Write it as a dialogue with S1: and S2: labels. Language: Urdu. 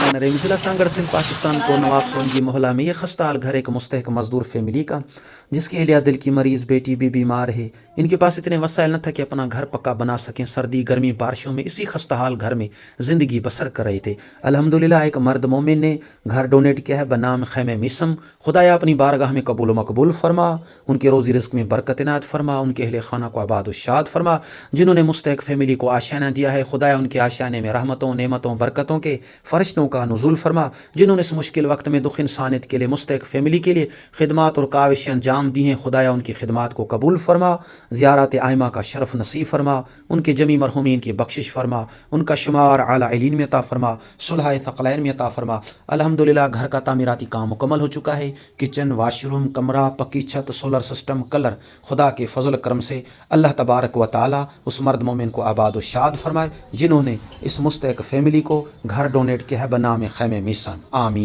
S1: الرحیم ضلع سانگڑ سندھ پاکستان کو نواب سونگی محلہ میں یہ خستہ حال گھر ایک مستحق مزدور فیملی کا جس کی اہلیہ دل کی مریض بیٹی بھی بیمار ہے. ان کے پاس اتنے وسائل نہ تھا کہ اپنا گھر پکا بنا سکیں. سردی گرمی بارشوں میں اسی خستہ حال گھر میں زندگی بسر کر رہے تھے. الحمدللہ ایک مرد مومن نے گھر ڈونیٹ کیا ہے بنام خیمہ میسم. خدایا اپنی بارگاہ میں قبول و مقبول فرما. ان کے روزی رزق میں برکت عنایت فرما. ان کے اہل خانہ کو آباد و شاد فرما. جنہوں نے مستحق فیملی کو آشیانہ دیا ہے خدایا ان کے آشیانے میں رحمتوں نعمتوں برکتوں کے فرشتوں کا نزول فرما. جنہوں نے اس مشکل وقت میں دکھ انسانیت کے لیے مستحق فیملی کے لیے خدمات اور کاوشیں انجام دی ہیں خدایا ان کی خدمات کو قبول فرما. زیارات آئمہ کا شرف نصیب فرما. ان کے جمی مرحومین کی بخشش فرما. ان کا شمار اعلیٰ علین میں عطا فرما. صلح ثقلین میں عطا فرما. الحمدللہ گھر کا تعمیراتی کام مکمل ہو چکا ہے. کچن واش روم کمرہ پکی چھت سولر سسٹم کلر خدا کے فضل کرم سے اللہ تبارک و تعالی اس مرد مومن کو آباد و شاد فرمائے جنہوں نے اس مستحق فیملی کو گھر ڈونیٹ کیا ہے بنام خیمہ میسن. آمین.